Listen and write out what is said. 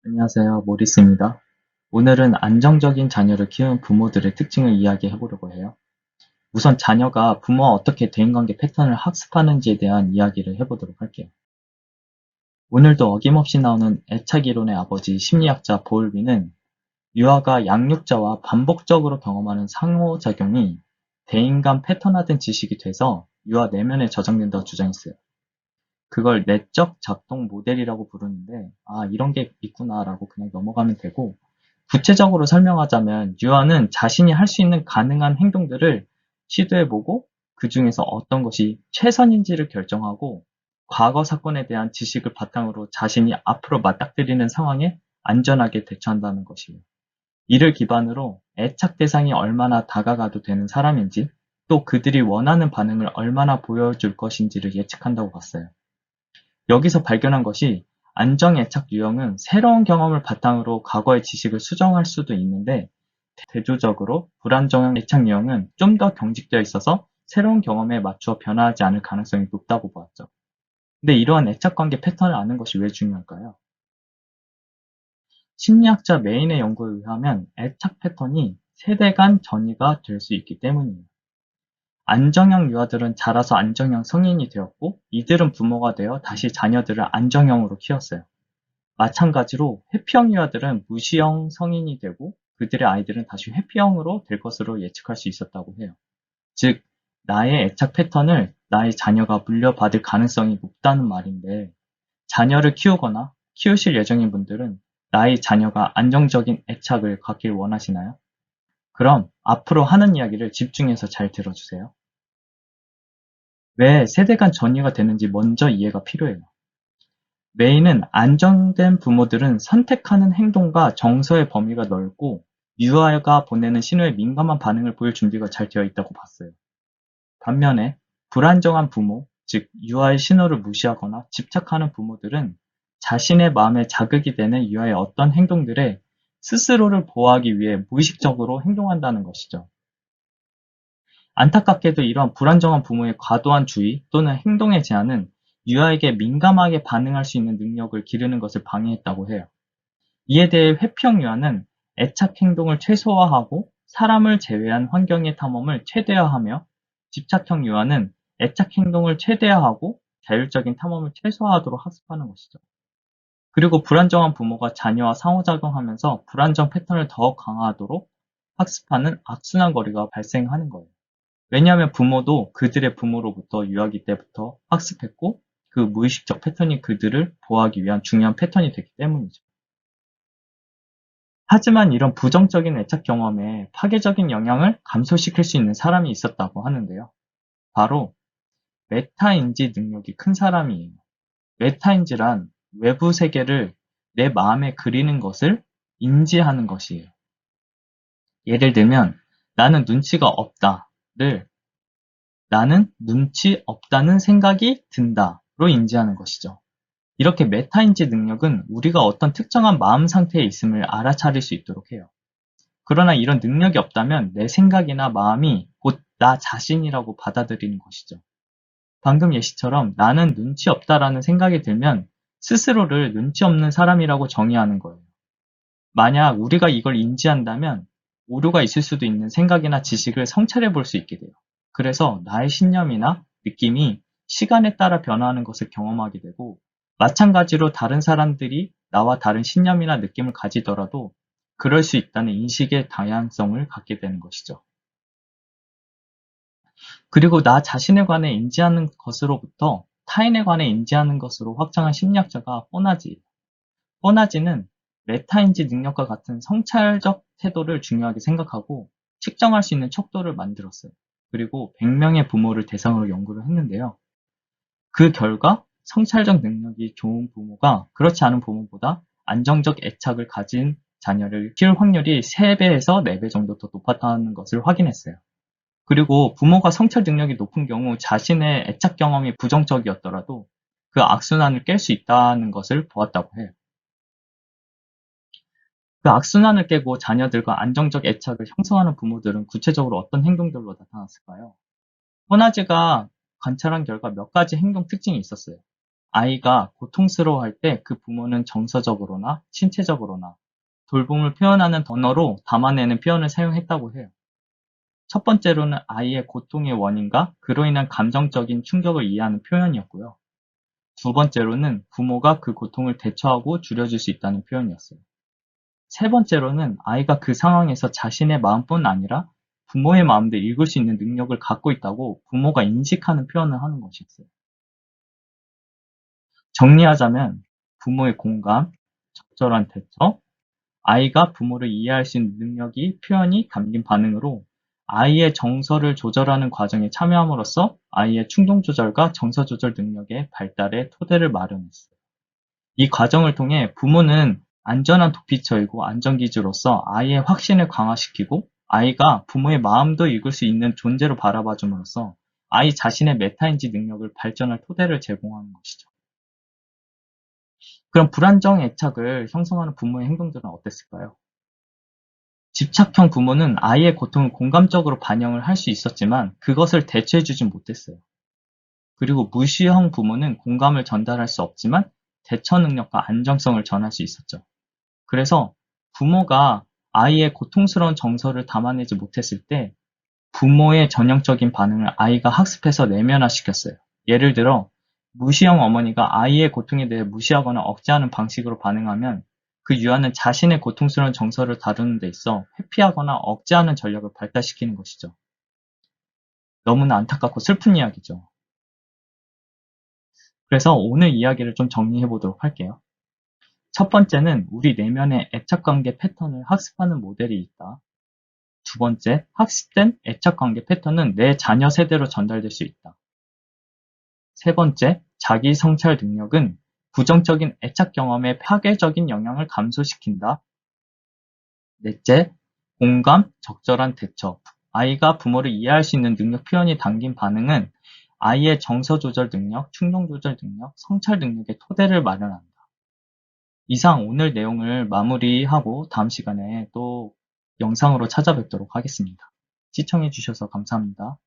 안녕하세요. 모리스입니다. 오늘은 안정적인 자녀를 키우는 부모들의 특징을 이야기해 보려고 해요. 우선 자녀가 부모와 어떻게 대인관계 패턴을 학습하는지에 대한 이야기를 해보도록 할게요. 오늘도 어김없이 나오는 애착 이론의 아버지 심리학자 보울비는 유아가 양육자와 반복적으로 경험하는 상호작용이 대인간 패턴화된 지식이 돼서 유아 내면에 저장된다고 주장했어요. 그걸 내적 작동 모델이라고 부르는데, 이런 게 있구나라고 그냥 넘어가면 되고, 구체적으로 설명하자면 유아는 자신이 할 수 있는 가능한 행동들을 시도해보고 그 중에서 어떤 것이 최선인지를 결정하고 과거 사건에 대한 지식을 바탕으로 자신이 앞으로 맞닥뜨리는 상황에 안전하게 대처한다는 것이에요. 이를 기반으로 애착 대상이 얼마나 다가가도 되는 사람인지 또 그들이 원하는 반응을 얼마나 보여줄 것인지를 예측한다고 봤어요. 여기서 발견한 것이 안정애착 유형은 새로운 경험을 바탕으로 과거의 지식을 수정할 수도 있는데 대조적으로 불안정 애착 유형은 좀 더 경직되어 있어서 새로운 경험에 맞추어 변화하지 않을 가능성이 높다고 보았죠. 근데 이러한 애착관계 패턴을 아는 것이 왜 중요할까요? 심리학자 메인의 연구에 의하면 애착 패턴이 세대 간 전이가 될 수 있기 때문이에요. 안정형 유아들은 자라서 안정형 성인이 되었고 이들은 부모가 되어 다시 자녀들을 안정형으로 키웠어요. 마찬가지로 회피형 유아들은 무시형 성인이 되고 그들의 아이들은 다시 회피형으로 될 것으로 예측할 수 있었다고 해요. 즉, 나의 애착 패턴을 나의 자녀가 물려받을 가능성이 높다는 말인데 자녀를 키우거나 키우실 예정인 분들은 나의 자녀가 안정적인 애착을 갖길 원하시나요? 그럼 앞으로 하는 이야기를 집중해서 잘 들어주세요. 왜 세대 간 전이가 되는지 먼저 이해가 필요해요. 메인은 안정된 부모들은 선택하는 행동과 정서의 범위가 넓고 유아가 보내는 신호에 민감한 반응을 보일 준비가 잘 되어 있다고 봤어요. 반면에 불안정한 부모, 즉 유아의 신호를 무시하거나 집착하는 부모들은 자신의 마음에 자극이 되는 유아의 어떤 행동들에 스스로를 보호하기 위해 무의식적으로 행동한다는 것이죠. 안타깝게도 이러한 불안정한 부모의 과도한 주의 또는 행동의 제한은 유아에게 민감하게 반응할 수 있는 능력을 기르는 것을 방해했다고 해요. 이에 대해 회피형 유아는 애착 행동을 최소화하고 사람을 제외한 환경의 탐험을 최대화하며 집착형 유아는 애착 행동을 최대화하고 자율적인 탐험을 최소화하도록 학습하는 것이죠. 그리고 불안정한 부모가 자녀와 상호작용하면서 불안정 패턴을 더 강화하도록 학습하는 악순환 거리가 발생하는 거예요. 왜냐하면 부모도 그들의 부모로부터 유아기 때부터 학습했고 그 무의식적 패턴이 그들을 보호하기 위한 중요한 패턴이 됐기 때문이죠. 하지만 이런 부정적인 애착 경험에 파괴적인 영향을 감소시킬 수 있는 사람이 있었다고 하는데요. 바로 메타인지 능력이 큰 사람이에요. 메타인지란 외부 세계를 내 마음에 그리는 것을 인지하는 것이에요. 예를 들면 나는 눈치가 없다를 나는 눈치 없다는 생각이 든다로 인지하는 것이죠. 이렇게 메타인지 능력은 우리가 어떤 특정한 마음 상태에 있음을 알아차릴 수 있도록 해요. 그러나 이런 능력이 없다면 내 생각이나 마음이 곧 나 자신이라고 받아들이는 것이죠. 방금 예시처럼 나는 눈치 없다라는 생각이 들면 스스로를 눈치 없는 사람이라고 정의하는 거예요. 만약 우리가 이걸 인지한다면 오류가 있을 수도 있는 생각이나 지식을 성찰해 볼 수 있게 돼요. 그래서 나의 신념이나 느낌이 시간에 따라 변화하는 것을 경험하게 되고 마찬가지로 다른 사람들이 나와 다른 신념이나 느낌을 가지더라도 그럴 수 있다는 인식의 다양성을 갖게 되는 것이죠. 그리고 나 자신에 관해 인지하는 것으로부터 타인에 관해 인지하는 것으로 확장한 심리학자가 포나지예요. 포나지는 메타인지 능력과 같은 성찰적 태도를 중요하게 생각하고 측정할 수 있는 척도를 만들었어요. 그리고 100명의 부모를 대상으로 연구를 했는데요. 그 결과 성찰적 능력이 좋은 부모가 그렇지 않은 부모보다 안정적 애착을 가진 자녀를 키울 확률이 3배에서 4배 정도 더 높았다는 것을 확인했어요. 그리고 부모가 성찰 능력이 높은 경우 자신의 애착 경험이 부정적이었더라도 그 악순환을 깰 수 있다는 것을 보았다고 해요. 그 악순환을 깨고 자녀들과 안정적 애착을 형성하는 부모들은 구체적으로 어떤 행동들로 나타났을까요? 호나즈가 관찰한 결과 몇 가지 행동 특징이 있었어요. 아이가 고통스러워할 때 그 부모는 정서적으로나 신체적으로나 돌봄을 표현하는 언어로 담아내는 표현을 사용했다고 해요. 첫 번째로는 아이의 고통의 원인과 그로 인한 감정적인 충격을 이해하는 표현이었고요. 두 번째로는 부모가 그 고통을 대처하고 줄여줄 수 있다는 표현이었어요. 세 번째로는 아이가 그 상황에서 자신의 마음뿐 아니라 부모의 마음도 읽을 수 있는 능력을 갖고 있다고 부모가 인식하는 표현을 하는 것이었어요. 정리하자면 부모의 공감, 적절한 대처, 아이가 부모를 이해할 수 있는 능력이 표현이 담긴 반응으로 아이의 정서를 조절하는 과정에 참여함으로써 아이의 충동 조절과 정서 조절 능력의 발달에 토대를 마련했어요. 이 과정을 통해 부모는 안전한 도피처이고 안전기지로서 아이의 확신을 강화시키고 아이가 부모의 마음도 읽을 수 있는 존재로 바라봐 줌으로써 아이 자신의 메타인지 능력을 발전할 토대를 제공하는 것이죠. 그럼 불안정 애착을 형성하는 부모의 행동들은 어땠을까요? 집착형 부모는 아이의 고통을 공감적으로 반영을 할 수 있었지만 그것을 대처해주진 못했어요. 그리고 무시형 부모는 공감을 전달할 수 없지만 대처 능력과 안정성을 전할 수 있었죠. 그래서 부모가 아이의 고통스러운 정서를 담아내지 못했을 때 부모의 전형적인 반응을 아이가 학습해서 내면화시켰어요. 예를 들어 무시형 어머니가 아이의 고통에 대해 무시하거나 억제하는 방식으로 반응하면 그 유아는 자신의 고통스러운 정서를 다루는 데 있어 회피하거나 억제하는 전략을 발달시키는 것이죠. 너무나 안타깝고 슬픈 이야기죠. 그래서 오늘 이야기를 좀 정리해 보도록 할게요. 첫 번째는 우리 내면의 애착관계 패턴을 학습하는 모델이 있다. 두 번째, 학습된 애착관계 패턴은 내 자녀 세대로 전달될 수 있다. 세 번째, 자기 성찰 능력은 부정적인 애착 경험의 파괴적인 영향을 감소시킨다. 넷째, 공감, 적절한 대처. 아이가 부모를 이해할 수 있는 능력 표현이 담긴 반응은 아이의 정서 조절 능력, 충동 조절 능력, 성찰 능력의 토대를 마련한다. 이상 오늘 내용을 마무리하고 다음 시간에 또 영상으로 찾아뵙도록 하겠습니다. 시청해 주셔서 감사합니다.